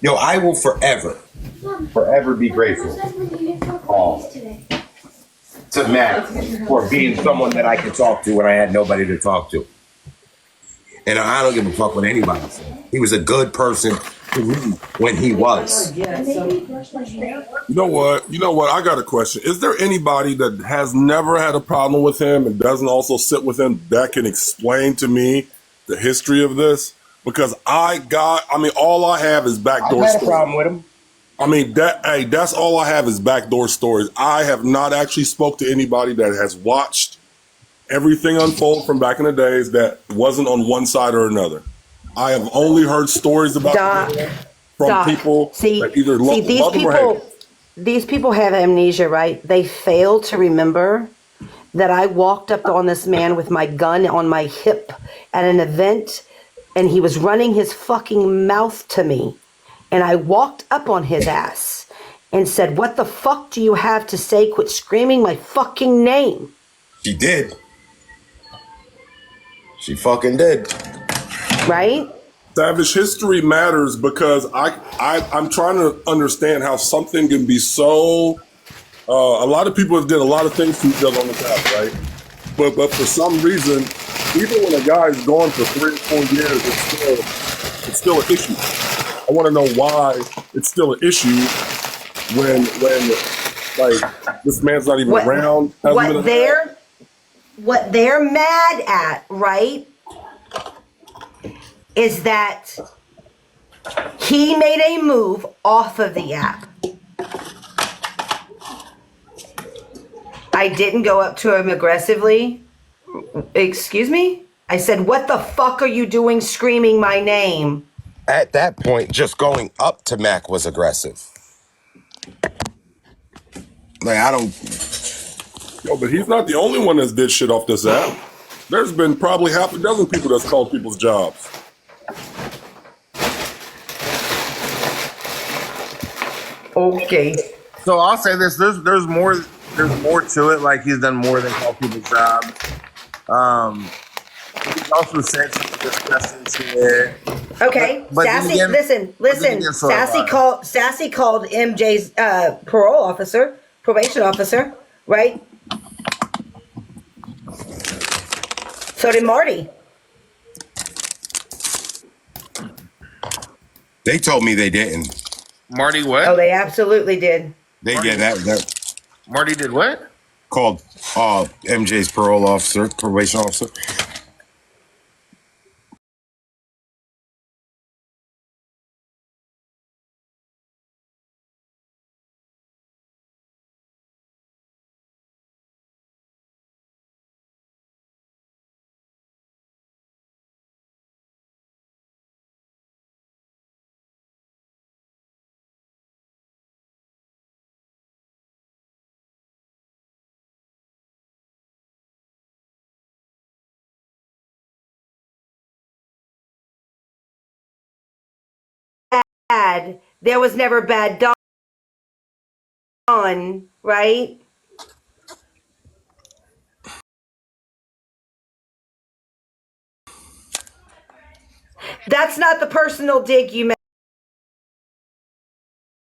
Yo, I will forever be grateful to Matt for being someone that I could talk to when I had nobody to talk to. And I don't give a fuck what anybody said. He was a good person to me when he was. You know what? I got a question. Is there anybody that has never had a problem with him and doesn't also sit with him that can explain to me the history of this? Because all I have is backdoor I had a stories. problem with him. That's all I have is backdoor stories. I have not actually spoke to anybody that has watched everything unfold from back in the days that wasn't on one side or another. I have only heard stories about from people that either love him or hate him. These people have amnesia, right? They fail to remember that I walked up on this man with my gun on my hip at an event, and he was running his fucking mouth to me. And I walked up on his ass and said, "What the fuck do you have to say? Quit screaming my fucking name." She did. She fucking did. Right? Savage, history matters because I'm trying to understand how something can be so. A lot of people have did a lot of things to each other on the path, right? But for some reason, even when a guy is gone for 3 or 4 years, it's still an issue. I want to know why it's still an issue when like this man's not even around. What they're mad at, right, is that he made a move off of the app. I didn't go up to him aggressively. Excuse me? I said, "What the fuck are you doing screaming my name?" At that point, just going up to Mac was aggressive. Like, I don't... No, but he's not the only one that's did shit off this app. There's been probably half a dozen people that's called people's jobs. Okay. So I'll say this: there's more to it. Like, he's done more than call people's jobs. He also said some disgusting shit. Okay, But Sassy, again- listen. Sassy called MJ's probation officer, right? So did Marty. They told me they didn't. Marty, what? Oh, they absolutely did. They get that Marty did what? called MJ's probation officer. There was never bad done, right? That's not the personal dig you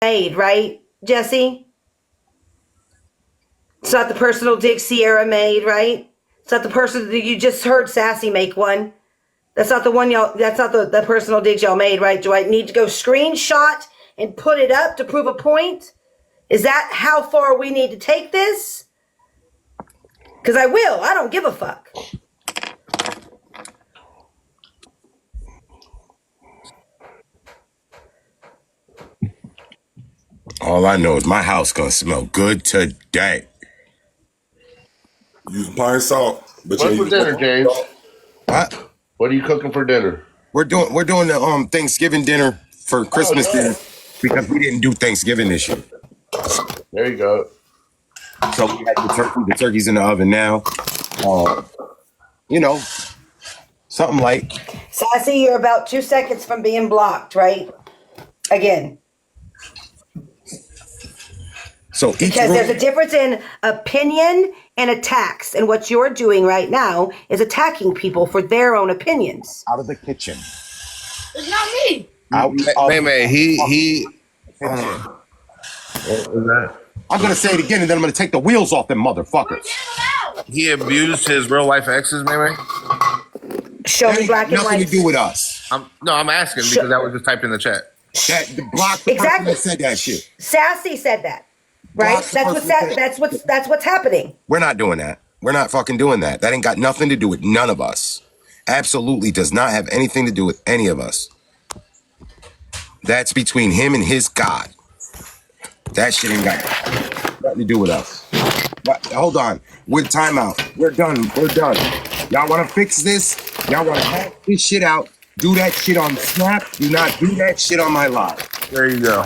made, right, Jesse? It's not the personal dig Sierra made, right? It's not the person that you just heard Sassy make one. That's not the one that's not the personal digs y'all made, right? Do I need to go screenshot and put it up to prove a point? Is that how far we need to take this? Because I will. I don't give a fuck. All I know is my house gonna smell good today. Using pine salt. What's for dinner, James? What? What are you cooking for dinner? We're doing the Thanksgiving dinner for Christmas dinner because we didn't do Thanksgiving this year. There you go. So we had the turkey. The turkey's in the oven now. Something like. Sassy, you're about 2 seconds from being blocked, right? Again. So each Because room, there's a difference in opinion and attacks. And what you're doing right now is attacking people for their own opinions. out of the kitchen. It's not me. May, he. Hold on. What was that? I'm gonna say it again, and then I'm gonna take the wheels off them motherfuckers. He abused his real life exes, May. Show That me ain't black and nothing white. to do with us. I'm asking because that was just typed in the chat. That the block the person Exactly. that said that shit. Sassy said that, right? Block the person That's what's happening. We're not doing that. We're not fucking doing that. That ain't got nothing to do with none of us. Absolutely does not have anything to do with any of us. That's between him and his God. That shit ain't got nothing to do with us. But, hold on. We're timeout. We're done. We're done. Y'all want to fix this? Y'all want to hack this shit out? Do that shit on Snap. Do not do that shit on my live. There you go.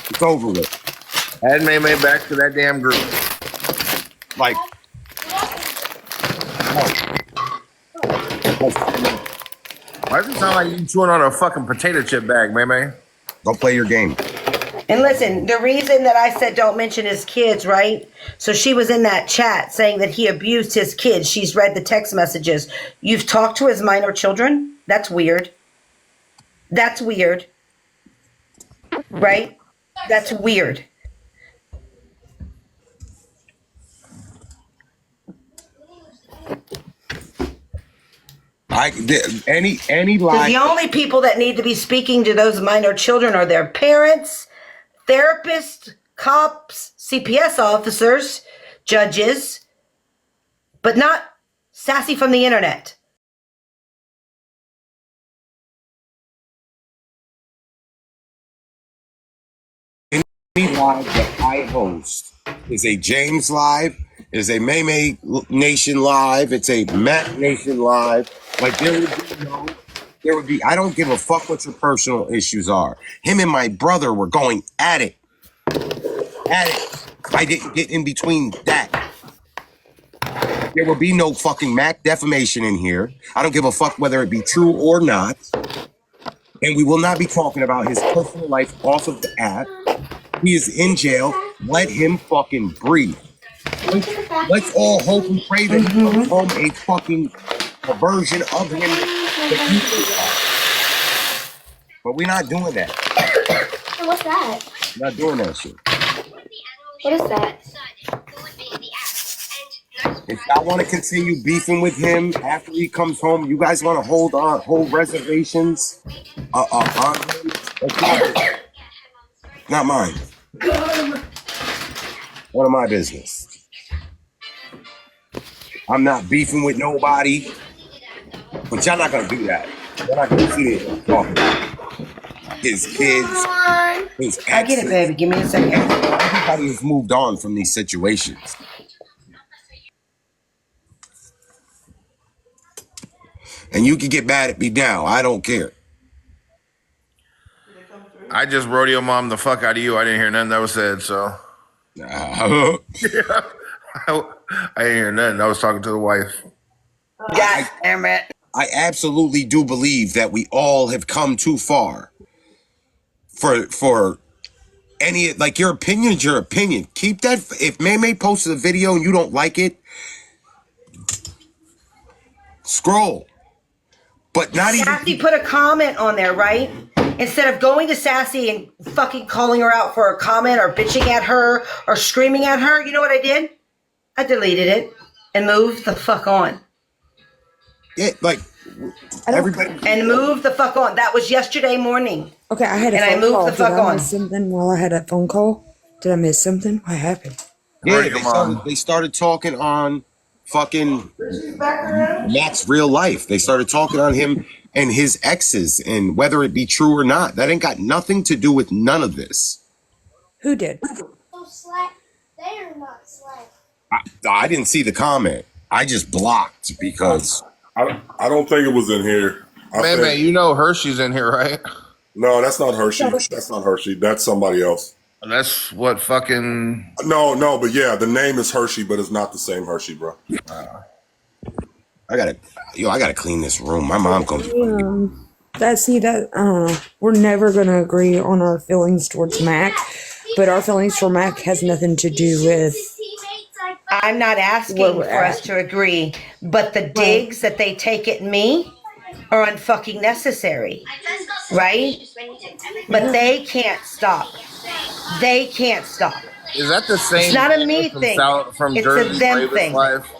It's over with. Add May back to that damn group. Like, Why does it sound like you chewing on a fucking potato chip bag, May? go play your game. And listen, the reason that I said don't mention his kids, right? So she was in that chat saying that he abused his kids. She's read the text messages. You've talked to his minor children? That's weird. That's weird. Right? That's weird. Any 'Cause lie. the only people that need to be speaking to those minor children are their parents, therapists, cops, CPS officers, judges, but not Sassy from the internet. Any live that I host is a James live, is a May Nation live, it's a Matt Nation live. Like there would be, I don't give a fuck what your personal issues are. Him and my brother were going at it. I didn't get in between that. There will be no fucking Mac defamation in here. I don't give a fuck whether it be true or not. And we will not be talking about his personal life off of the app. He is in jail. Let him fucking breathe. Let's all hope and pray that he comes home a fucking version of him that he is. But we're not doing that. What's that? We're not doing that shit. What is that? If y'all want to continue beefing with him after he comes home, you guys want to hold reservations on him. That's not mine. None of my business. I'm not beefing with nobody, but y'all not gonna do that. Y'all not gonna see it talking about his kids, his exes. I get it, baby. Give me a second. Everybody has moved on from these situations. And you can get mad at me now. I don't care. I just rodeo mom the fuck out of you. I didn't hear nothing that was said, so. I didn't hear nothing. I was talking to the wife. God damn it. I absolutely do believe that we all have come too far for any, like, your opinion is your opinion. Keep that. If May posted a video and you don't like it, scroll. But not even. Sassy put a comment on there, right? Instead of going to Sassy and fucking calling her out for a comment or bitching at her or screaming at her, you know what I did? I deleted it and moved the fuck on. Yeah, like, everybody. And moved the fuck on. That was yesterday morning. Okay, I had a And I phone moved call. the fuck Did I on. miss something while I had that phone call? Did I miss something? What happened? Yeah, Rodeo mom. they started talking on fucking Matt's real life. They started talking on him and his exes and whether it be true or not. That ain't got nothing to do with none of this. Who did? So slack. They are not slack. I didn't see the comment. I just blocked because I don't think it was in here. Man, you know Hershey's in here, right? No, that's not Hershey. That's not Hershey. That's somebody else. That's what fucking. No, but yeah, the name is Hershey, but it's not the same Hershey, bro. I gotta clean this room. My mom comes. We're never gonna agree on our feelings towards Mac, but our feelings for Mac has nothing to do with. I'm not asking Where we're for us at. to agree, but the digs that they take at me are unfucking necessary. right? But they can't stop. They can't stop. Is that the It's same not a Nana me from thing. from It's a Jersey's them Bravest thing. Life?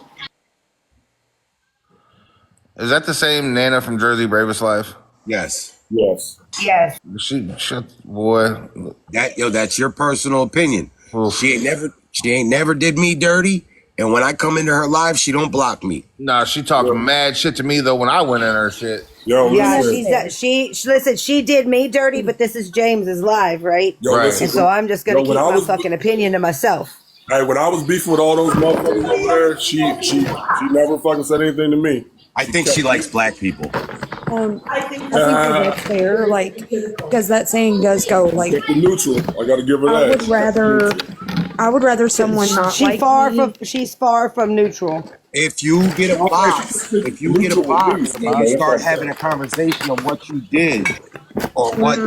Is that the same Nana from Jersey Bravest Life? Yes. Yes. Yes. She shut boy. That's your personal opinion. Oof. She ain't never did me dirty. And when I come into her live, she don't block me. Nah, she talking mad shit to me though when I went in her shit. Yo, Yeah, listen. listen, she did me dirty, but this is James's live, right? Yo, Right. listen. And so I'm just gonna Yo, keep when I my was- fucking opinion to myself. Hey, when I was beefing with all those motherfuckers over there, she never fucking said anything to me. I think she likes black people. I think that that's fair, like, because that saying does go like, Keep it neutral. I gotta give her I that. would rather someone not like me. She's far from neutral. If you get a box, and you start having a conversation of what you did or what,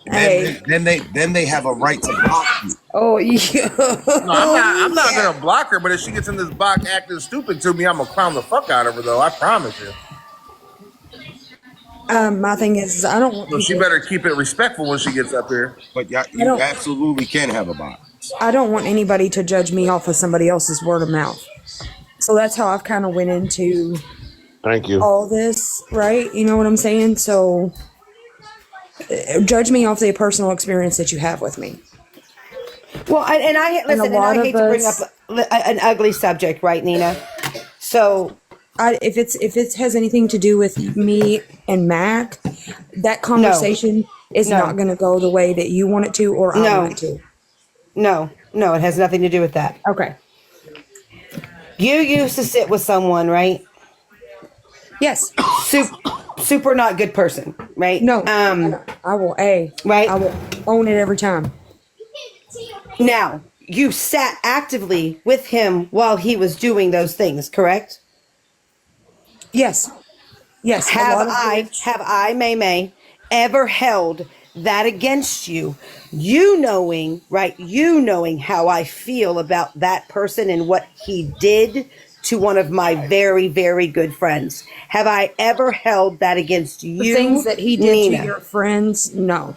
Hey. then they have a right to block you. Oh yeah. No, I'm not gonna block her, but if she gets in this box acting stupid to me, I'm gonna clown the fuck out of her though. I promise you. My thing is, I don't want So she people, better keep it respectful when she gets up here. But you don't- absolutely can have a box. I don't want anybody to judge me off of somebody else's word of mouth. So that's how I've kind of went into Thank you. all this, right? You know what I'm saying? So judge me off the personal experience that you have with me. Well, I hate to bring up us- an ugly subject, right, Nina? So If it has anything to do with me and Mac, that conversation is No. not going to go the way that you want it to or I No. want it to. no, it has nothing to do with that. Okay. You used to sit with someone, right? Yes. Super not good person, right? No. I will. Right. I will own it every time. Now, you sat actively with him while he was doing those things, correct? Yes. Yes. a Have lot of I, May, ever held that against you? You knowing how I feel about that person and what he did to one of my very, very good friends. Have I ever held that against you? the things that he did Nina? to your friends, no.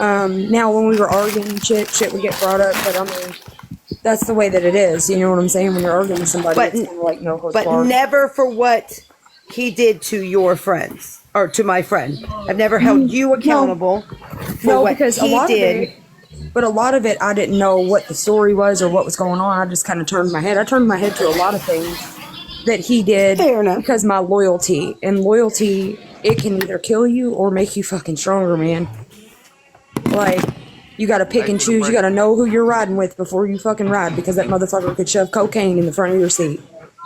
Now when we were arguing, shit would get brought up, but I mean, that's the way that it is. You know what I'm saying? When you're arguing with somebody, But- it's kind of like no holds But barred. never for what he did to your friends or to my friend. I've never held you accountable for No, what because he a lot did. of it. But a lot of it, I didn't know what the story was or what was going on. I just kind of turned my head. I turned my head to a lot of things that he did Fair enough. because my loyalty. And loyalty, it can either kill you or make you fucking stronger, man. Like, you got to pick and choose. You got to know who you're riding with before you fucking ride because that motherfucker could shove cocaine in the front of your seat.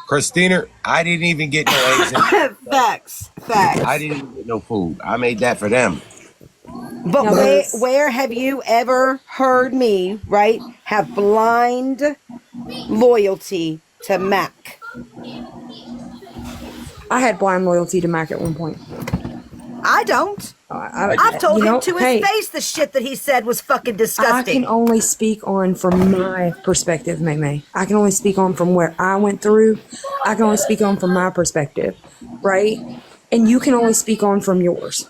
Christina, I didn't even get no eggs. Facts. I didn't even get no food. I made that for them. But No, where have you ever heard me, right, have blind loyalty to Mac? I had blind loyalty to Mac at one point. I don't. I've told him to his face the shit that he said was fucking I disgusting. can only speak on from my perspective, May. I can only speak on from where I went through. I can only speak on from my perspective, right? And you can only speak on from yours.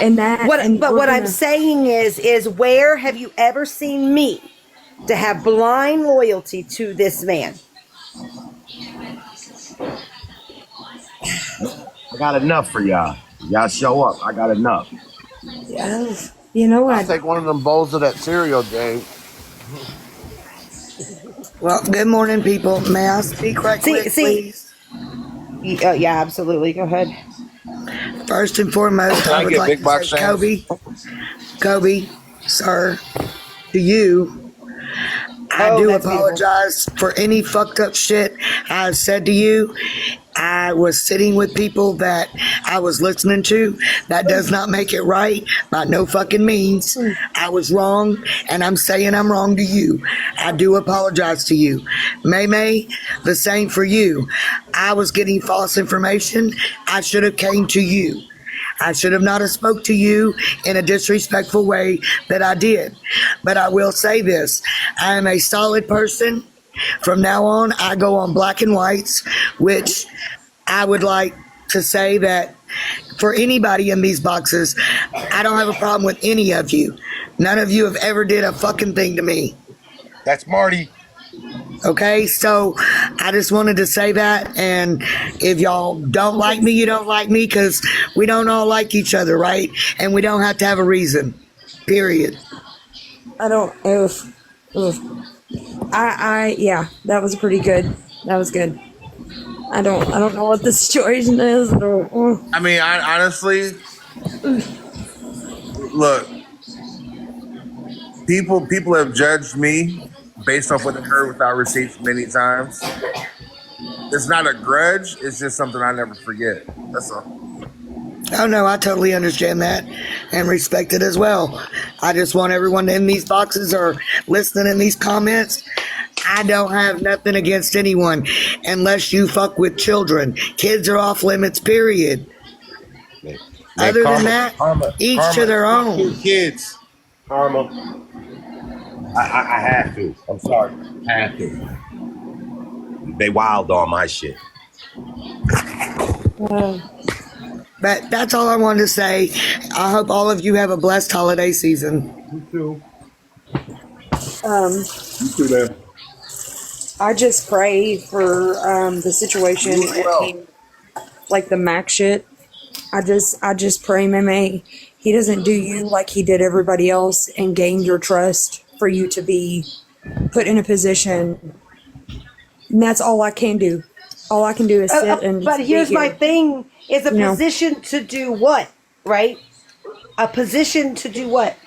And that. What we're I'm gonna- saying is where have you ever seen me to have blind loyalty to this man? I got enough for y'all. Y'all show up. I got enough. You know what? I'll take one of them bowls of that cereal, Dave. Well, good morning, people. May I speak right quick, please? Yeah, absolutely. Go ahead. First and foremost, Can I I would get like big to box say, Kobe, sir, to you, I Oh, do that's beautiful. apologize for any fucked up shit I've said to you. I was sitting with people that I was listening to. That does not make it right by no fucking means. I was wrong, and I'm saying I'm wrong to you. I do apologize to you. May, the same for you. I was getting false information. I should have came to you. I should have not have spoke to you in a disrespectful way that I did. But I will say this. I am a solid person. From now on, I go on black and whites, which I would like to say that for anybody in these boxes, I don't have a problem with any of you. None of you have ever did a fucking thing to me. That's Marty. Okay, so I just wanted to say that, and if y'all don't like me, you don't like me, because we don't all like each other, right? And we don't have to have a reason, period. I don't. Yeah, that was pretty good. That was good. I don't know what the situation is. I mean, I honestly, look, people have judged me based off what they heard without receipts many times. It's not a grudge. It's just something I never forget. That's all. Oh no, I totally understand that and respect it as well. I just want everyone in these boxes or listening in these comments. I don't have nothing against anyone unless you fuck with children. Kids are off limits, period. Man, Other than that, each to their fuck own. your kids, Karma. I have to. I'm sorry. Have to. They wild on my shit. But that's all I wanted to say. I hope all of you have a blessed holiday season. You too, man. I just pray for the situation, like the Mac shit. I just pray, Meme, he doesn't do you like he did everybody else and gained your trust for you to be put in a position. And that's all I can do. All I can do is sit and. But be here's my here. thing: is a You know. position to do what, right? A position to do what?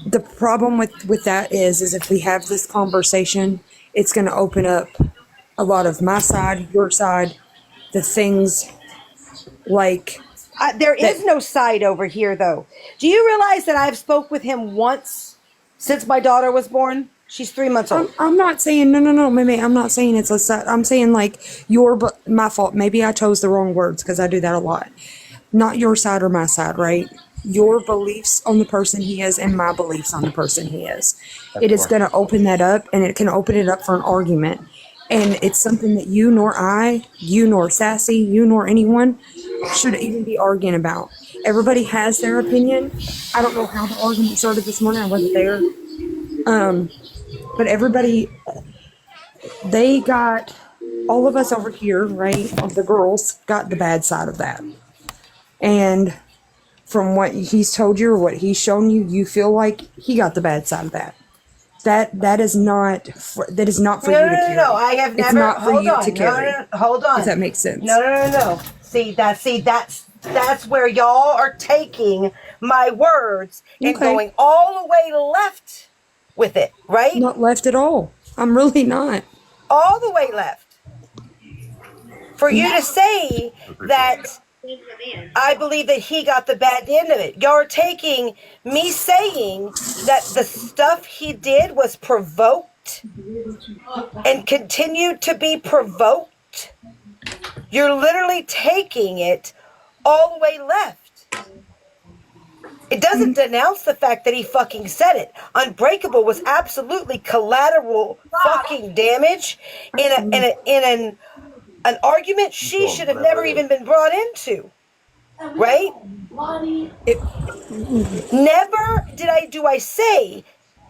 The problem with that is if we have this conversation, it's going to open up a lot of my side, your side, the things like. There is no side over here, though. Do you realize that I've spoke with him once since my daughter was born? She's 3 months old. I'm not saying no, Mimi. I'm not saying it's a side. I'm saying like my fault. Maybe I chose the wrong words because I do that a lot. Not your side or my side, right? Your beliefs on the person he is and my beliefs on the person he is. It is going to open that up, and it can open it up for an argument. And it's something that you nor I, you nor Sassy, you nor anyone should even be arguing about. Everybody has their opinion. I don't know how the argument started this morning. I wasn't there. But everybody, they got, all of us over here, right, the girls, got the bad side of that. And from what he's told you or what he's shown you, you feel like he got the bad side of that. That is not for you to carry. No. I have never. It's not for hold you on. to carry. No. Hold on. Does that make sense? No. See, that's where y'all are taking my words and Okay. going all the way left with it, right? Not left at all. I'm really not. All the way left. For you to say that I believe that he got the bad end of it. Y'all are taking me saying that the stuff he did was provoked and continued to be provoked. You're literally taking it all the way left. It doesn't denounce the fact that he fucking said it. Unbreakable was absolutely collateral fucking damage in an argument she should have never even been brought into. Right? Never do I say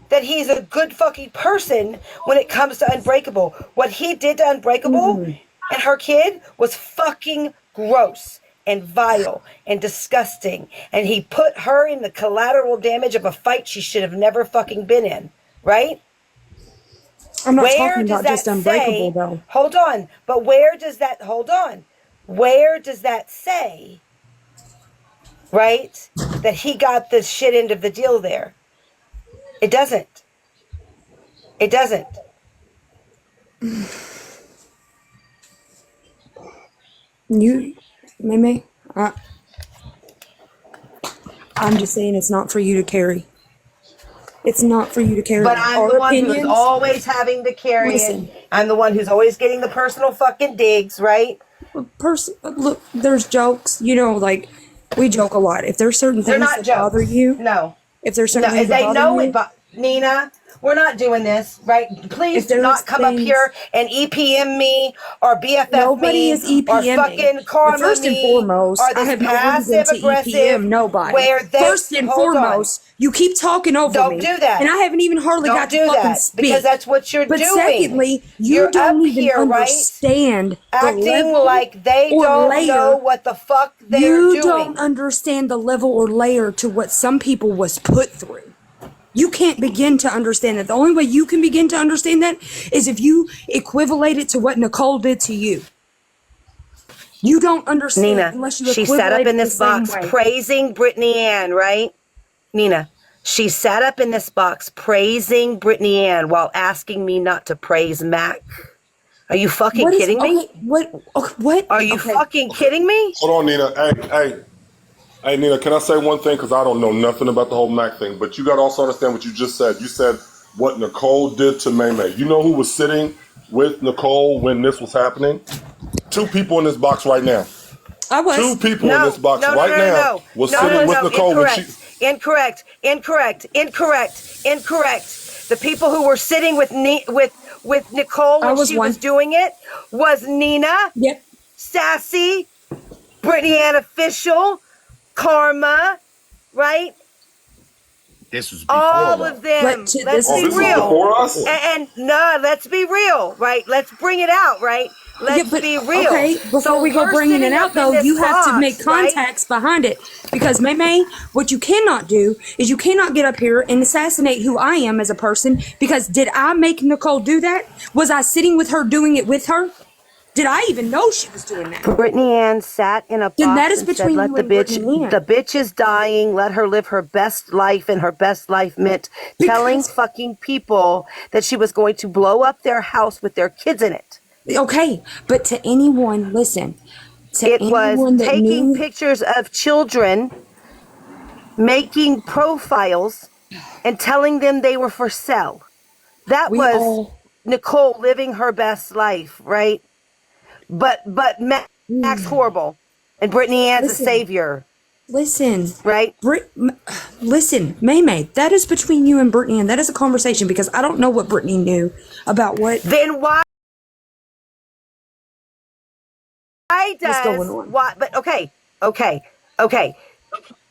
that he's a good fucking person when it comes to Unbreakable. What he did to Unbreakable and her kid was fucking gross and vile and disgusting. And he put her in the collateral damage of a fight she should have never fucking been in. Right? I'm not Where talking does about that just Unbreakable, say, though. hold on, but where does that say, right, that he got the shit end of the deal there? It doesn't. It doesn't. Mimi, I'm just saying it's not for you to carry. It's not for you to carry. But I'm Our the one who's opinions- always having to carry Listen. it. I'm the one who's always getting the personal fucking digs, right? Look, there's jokes, like we joke a lot. If there's certain They're things not that jokes. bother you, No. if there's certain No, things that they bother know you, it, but Nina, we're not doing this, right? Please If do there's not come up things- here and EPM me or BFF Nobody me is or EPMing. fucking But karma first and me foremost, or I this have no reason passive to aggressive EPM nobody. where they First and hold on. foremost, you keep talking over Don't me. do that. And I haven't even hardly Don't got do to fucking that speak. because that's what you're but doing. secondly, you You're don't up even here, right? understand the Acting level like they or don't layer. know what the fuck they're You doing. don't understand the level or layer to what some people was put through. You can't begin to understand that. The only way you can begin to understand that is if you equivalate it to what Nicole did to you. You don't understand Nina, unless you she equivalate sat up it in the this same box way. praising Brittany Ann, right? Nina, she sat up in this box praising Brittany Ann while asking me not to praise Mac. Are you fucking What is kidding me? okay? What? Are you okay. fucking kidding me? Hold on, Nina. Hey, Nina, can I say one thing? Because I don't know nothing about the whole Mac thing. But you got to also understand what you just said. You said what Nicole did to May May. You know who was sitting with Nicole when this was happening? 2 people in this box right now. I was. 2 people in No, this box no, no, right no, now no, was no, sitting no, with no, Nicole when she. incorrect. The people who were sitting with Nicole I when was she one. was doing it was Nina, Yep. Sassy, Brittany Ann Official, Karma, right? This was before. All though. of them. But Let's this Oh, be this is real. before us? And no, let's be real, right? Let's bring it out, right? Let's but, be real. Okay, before So we go her bringing it sitting out, up in though, this you have to box, make right? contacts behind it. Because, May, what you cannot do is you cannot get up here and assassinate who I am as a person. Because did I make Nicole do that? Was I sitting with her doing it with her? Did I even know she was doing that? Brittany Ann sat in a box Then that is and said, between let you the and Brittany Ann. the bitch is dying, let her live her best life, and her best life meant telling Because- fucking people that she was going to blow up their house with their kids in it. Okay, but to anyone, listen, to It was anyone that taking knew, pictures of children, making profiles, and telling them they were for sale. That we was all, Nicole living her best life, right? But Mac's horrible, and Brittany Ann's a Listen. savior, listen, right? listen, May, that is between you and Brittany, and that is a conversation because I don't know what Brittany knew about what Then why is going does on. why? But okay.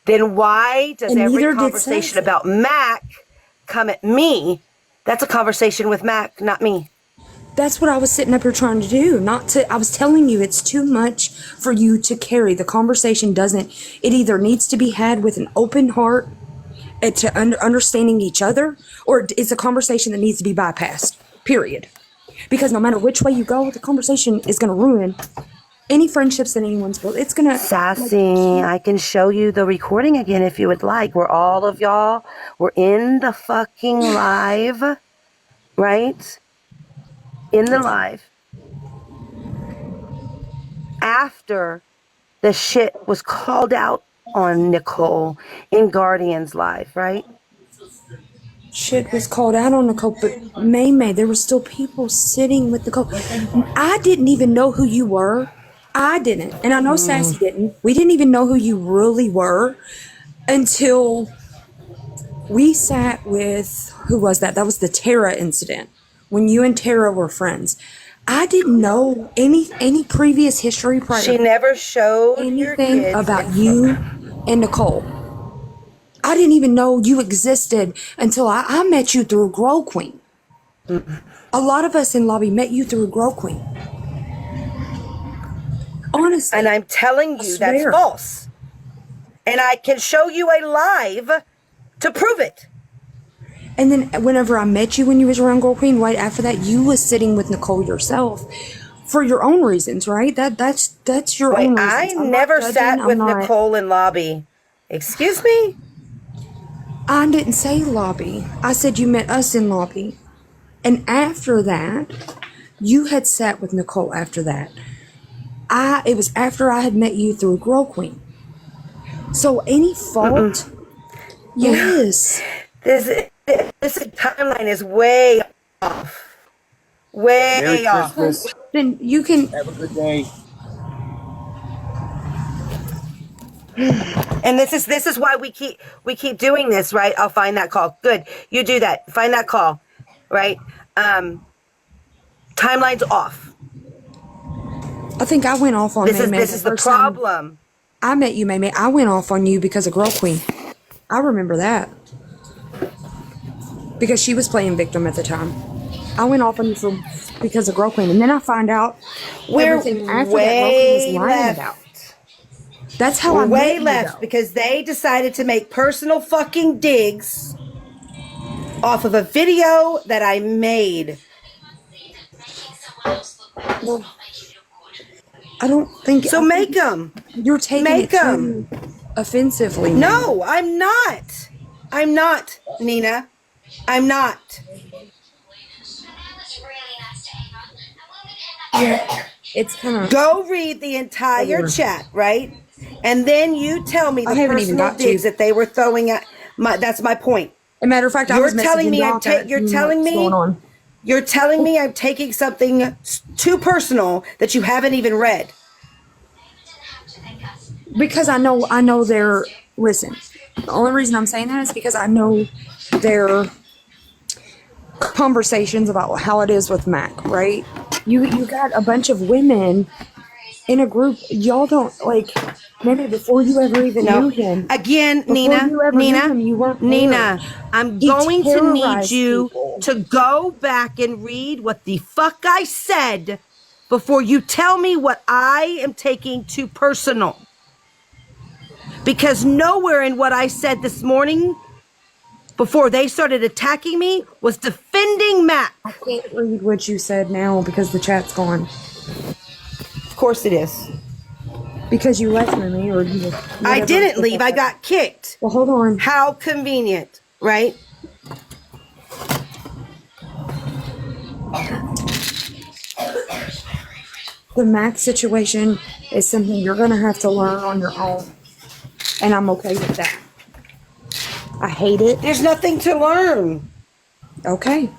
Then why does And every neither did conversation Sassy. about Mac come at me? That's a conversation with Mac, not me. That's what I was sitting up here trying to do. I was telling you it's too much for you to carry. The conversation doesn't, it either needs to be had with an open heart and to understanding each other, or it's a conversation that needs to be bypassed, period. Because no matter which way you go, the conversation is going to ruin any friendships that anyone's built. It's going to. Sassy, I can show you the recording again if you would like, where all of y'all were in the fucking live, right? In the live. After the shit was called out on Nicole in Guardians Live, right? Shit was called out on Nicole, but May, there were still people sitting with Nicole. I didn't even know who you were. I didn't. And I know Sassy didn't. We didn't even know who you really were until we sat with, who was that? That was the Tara incident when you and Tara were friends. I didn't know any previous history prior She never showed your anything kids about you and Nicole. I didn't even know you existed until I met you through Grow Queen. A lot of us in lobby met you through Grow Queen. Honestly. And I'm telling you that's swear. false. And I can show you a live to prove it. And then whenever I met you when you was around Grow Queen, right after that, you was sitting with Nicole yourself for your own reasons, right? That's your Wait, own I reasons. I'm never not sat judging, with I'm not- Nicole in lobby. Excuse me? I didn't say lobby. I said you met us in lobby. And after that, you had sat with Nicole after that. It was after I had met you through Grow Queen. So any fault? Yes. This timeline is way off. Way Merry off. Christmas. Then you can. Have a good day. And this is why we keep doing this, right? I'll find that call. Good. You do that. Find that call. right? Timeline's off. I think I went off on This May is May this is the first time problem. I met you, May May. I went off on you because of Girl Queen. I remember that. Because she was playing victim at the time. I went off on you because of Girl Queen. And then I find out We're everything after that Girl Queen way was lying left. about. That's how We're I way met you, left though. because they decided to make personal fucking digs off of a video that I made. Well, I don't think So make them. you're taking make it 'em. too offensively. May. No, I'm not. I'm not, Nina. I'm not. Yeah, it's kind of. Go read the entire Whatever. chat, right? And then you tell me the I haven't even personal got to. digs that they were throwing at my. That's my point. As a matter of fact, I You're was telling messaging me Doc asking you're him telling what's me going on. you're telling me I'm taking something too personal that you haven't even read. Because I know their. Listen, the only reason I'm saying that is because I know their conversations about how it is with Mac, right? You got a bunch of women in a group. Y'all don't like. Maybe before you ever even knew him. Again, Before Nina, you ever knew him, you weren't Nina, there. I'm He going to need terrorized you people. to go back and read what the fuck I said before you tell me what I am taking too personal. Because nowhere in what I said this morning, before they started attacking me, was defending Mac. I can't read what you said now because the chat's gone. Of course it is. Because you left me, or you. I whatever. didn't leave. I got kicked. Well, hold on. How convenient, right? The Mac situation is something you're gonna have to learn on your own, and I'm okay with that. I hate it. There's nothing to learn. Okay.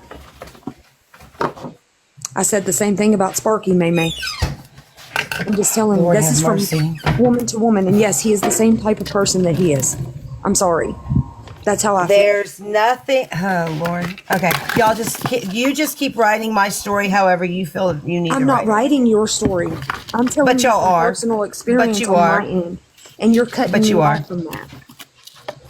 I said the same thing about Sparky, May May. I'm just telling you, Lord this have is mercy. from woman to woman, and yes, he is the same type of person that he is. I'm sorry. That's how I feel. There's nothing. Oh Lord. Okay, y'all you just keep writing my story however you feel you need I'm to not write. writing your story. I'm telling But you y'all from are. personal experience But you on are. my end, and you're cutting But me you are. off from that.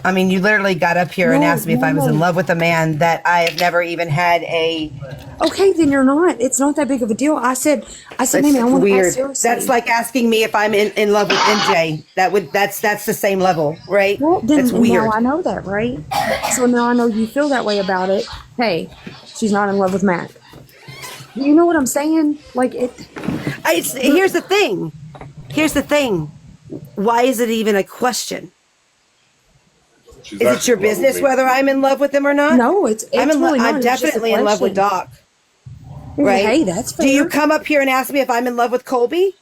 I mean, you literally got up here and No, asked me if I was in no. love with a man that I have never even had a. Okay, then you're not. It's not that big of a deal. I said, That's maybe I want to weird. ask seriously. That's like asking me if I'm in love with MJ. That's the same level, right? Well, then That's weird. now I know that, right? So now I know you feel that way about it. Hey, she's not in love with Mac. You know what I'm saying? Like it. Here's the thing. Here's the thing. Why is it even a question? She's Is it actually your in love with business me. whether I'm in love with him or not? No, it's really not. I'm It's just a definitely in love with question. Doc. Right? Hey, that's fair. Do you come up here and ask me if I'm in love with Colby?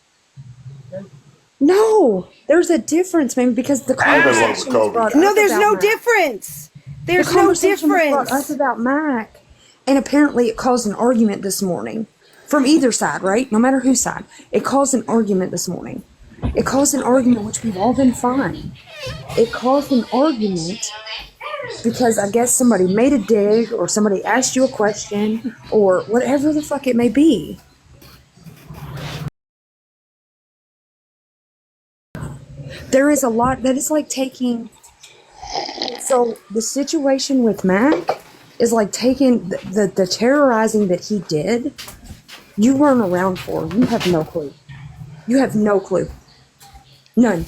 No, there's a difference, maybe because the I'm in love with conversation was Kobe. brought No, up there's about no Mac. difference. There's The no conversation was brought up difference. about Mac, and apparently it caused an argument this morning from either side, right? No matter whose side, it caused an argument this morning. It caused an argument, which we've all been fine. It caused an argument because I guess somebody made a dig, or somebody asked you a question, or whatever the fuck it may be. There is a lot that is like taking. So the situation with Mac is like taking the terrorizing that he did. You weren't around for. You have no clue. You have no clue. None.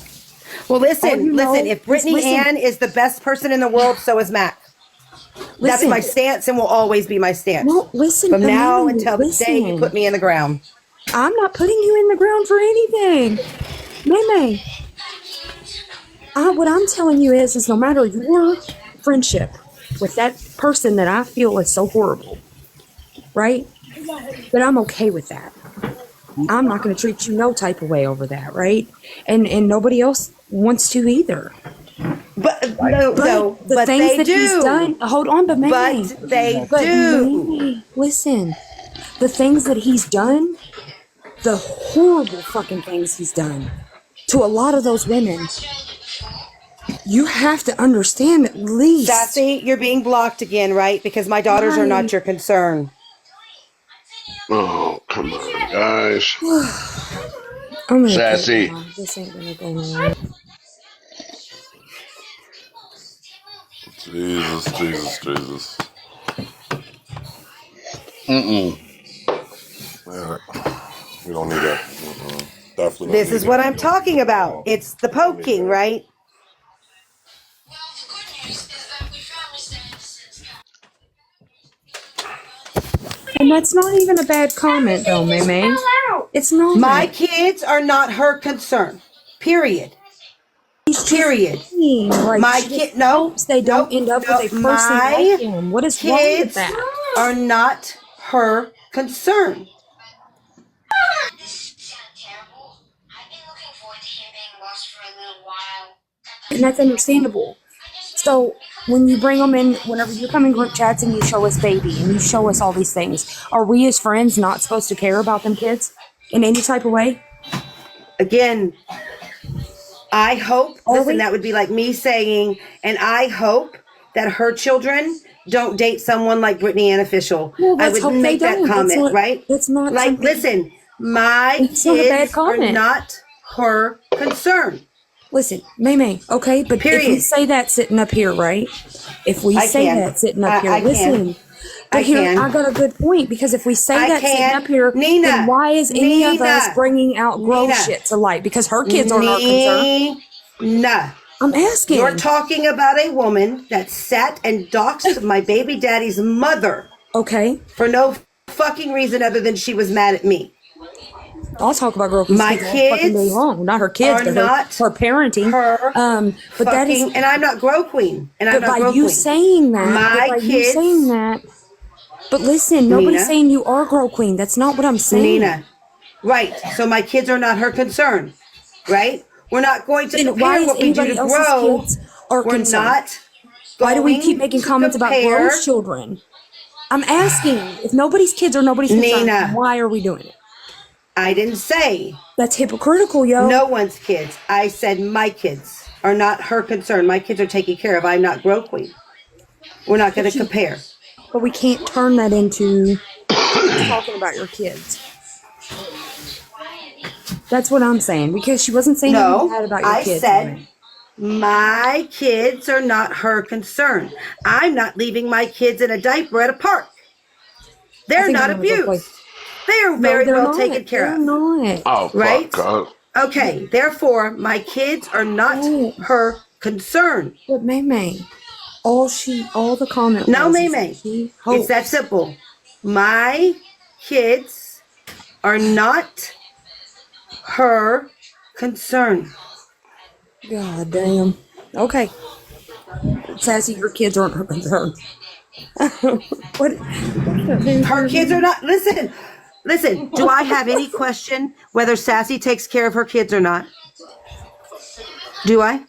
Well, All listen, you know listen. If is Brittany listen. Ann is the best person in the world, so is Mac. That's Listen. my stance and will always be my stance. No, listen. From now Amanda, until the day you listen. put me in the ground. I'm not putting you in the ground for anything. May. What I'm telling you is no matter your friendship with that person that I feel is so horrible, right? But I'm okay with that. I'm not going to treat you no type of way over that, right? And nobody else wants to either. But no, the but things they that do. he's done. Hold on, but May. But they But do. May, listen, the things that he's done, the horrible fucking things he's done to a lot of those women. You have to understand at least. Sassy, you're being blocked again, right? Because my daughters are not your concern. Oh, come on, guys. I'm gonna Sassy. go on. This ain't gonna go nowhere. Jesus. Mm-mm. Yeah, we don't need that. Definitely. This is what I'm talking about. It's the poking, right? And that's not even a bad comment, though, May. It's not. My kids are not her concern. Period. Period. Like, My kid, no, they don't end up with a person like him. What is wrong with kids that? are not her concern. And that's understandable. So when you bring them in, whenever you come in group chats and you show us baby and you show us all these things, are we as friends not supposed to care about them kids in any type of way? Again, I hope, listen, that would be like me saying, and I hope that her children don't date someone like Brittany Ann Official. Well, I let's hope wouldn't make they that don't. comment, That's not- right? that's not like, something- listen, my It's not a bad kids are comment. not her concern. Listen, May, okay? But if we Period. say that sitting up here, right? If we I say can. that sitting up here, I can. listen. But I here, can. I got a good point, because if we say I that sitting can. up here, Nina, then why is any of Nina, us bringing out gross Nina. shit to light? Because her kids aren't our concern. Nah. I'm asking. You're talking about a woman that sat and doxed my baby daddy's mother Okay, for no fucking reason other than she was mad at me. I'll talk about girl My kids all fucking day kids long. Not her kids, are but not her parenting. her but that is. fucking, and I'm not Grow Queen. And I'm But not by Grow you Queen. saying that, My but by you kids- saying that. But listen, nobody's Nina. saying you are Girl Queen. That's not what I'm saying. Nina. Right. So my kids are not her concern. Right? We're not going to Then compare why is what we do anybody to else's grow. kids our We're concern? not. Why do we going keep making to comments about compare- Gro's children? I'm asking. If nobody's kids are nobody's concern, Nina. why are we doing it? I didn't say That's hypocritical, yo. no one's kids. I said my kids are not her concern. My kids are taken care of. I'm not Grow Queen. We're not going to compare. But we can't turn that into talking about your kids. That's what I'm saying, because she wasn't saying anything bad No, about your I kids. said my kids are not her concern. I'm not leaving my kids in a diaper at a park. They're think not I'm gonna go play. abused. They are No, very they're well not. taken care They're of. not. Oh, Right? fuck. Okay, therefore, my kids are not No. her concern. But May, all the comment No, was May is that May. she It's hopes- that simple. My kids are not her concern. God damn. Okay. Sassy, your kids aren't her concern. what? Her kids are not. Listen. Do I have any question whether Sassy takes care of her kids or not? Do I?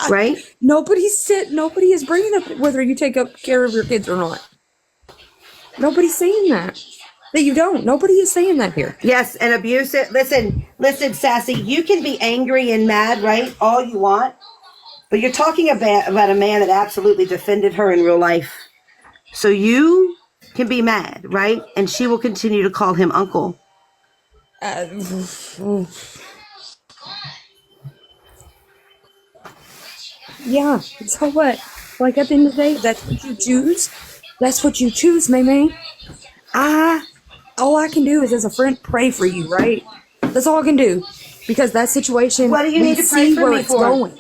Right? Nobody is bringing up whether you take up care of your kids or not. Nobody's saying that. That you don't. Nobody is saying that here. Yes, and abusive. Listen, Sassy. You can be angry and mad, right? All you want, but you're talking about a man that absolutely defended her in real life. So you can be mad, right? And she will continue to call him uncle. Yeah. So what? Like at the end of the day, that's what you choose. That's what you choose, May. All I can do is, as a friend, pray for you, right? That's all I can do, because that situation. What do you we need to pray see for where me it's for? going.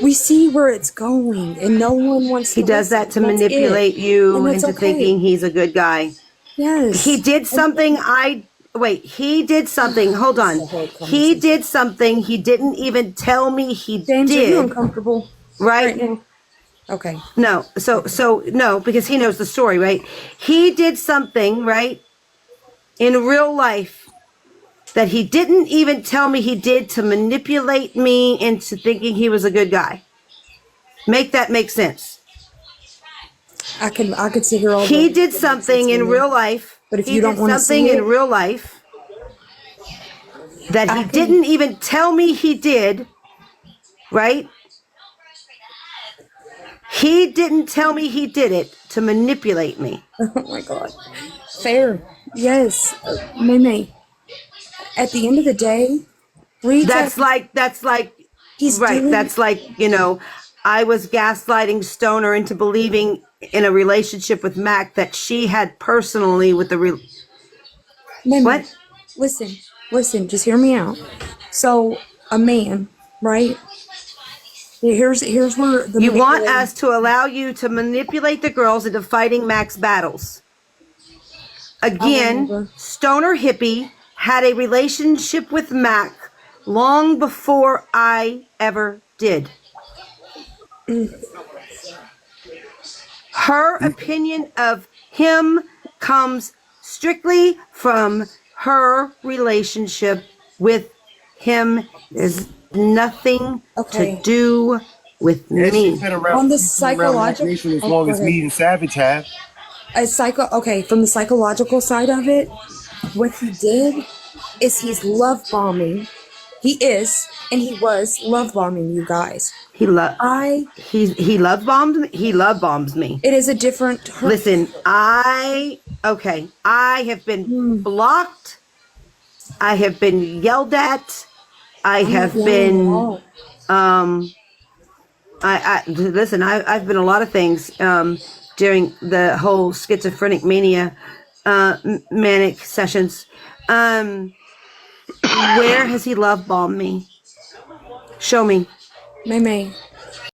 We see where it's going, and no one wants. He to does that to listen. That's manipulate it. you And that's into okay. thinking he's a good guy. Yes. He did something. He did something. Hold on. He did something. He didn't even tell me he James, are you did. uncomfortable Right? now? Okay. No. So no, because he knows the story, right? He did something, right, in real life that he didn't even tell me he did to manipulate me into thinking he was a good guy. Make that make sense. I could sit here all day. He did something in real life. But if he you don't did wanna something see in it- real life that he didn't even tell me he did, right? He didn't tell me he did it to manipulate me. Oh my god. Fair. Yes. Meme. At the end of the day, That's like he's right. doing That's like, I was gaslighting Stoner into believing in a relationship with Mac that she had personally with the Meme. what? Listen, just hear me out. So a man, right? Here's where the You want manipulating- us to allow you to manipulate the girls into fighting Mac's battles. Again, remember. Stoner Hippie had a relationship with Mac long before I ever did. Her opinion of him comes strictly from her relationship with him. There's nothing Okay. to do with Yeah, me. she's been around, On the she's been around Mac psychological- Nation as Oh, long go as ahead. me and Savage have. Okay, from the psychological side of it, what he did is he's love bombing. He is, and he was love bombing you guys. He love I he love bombs me. He love bombs me. it is a different Listen, I have been blocked. I have been yelled at. I have been I listen, I've been a lot of things during the whole schizophrenic mania manic sessions. Where has he love bombed me? Show me. Meme.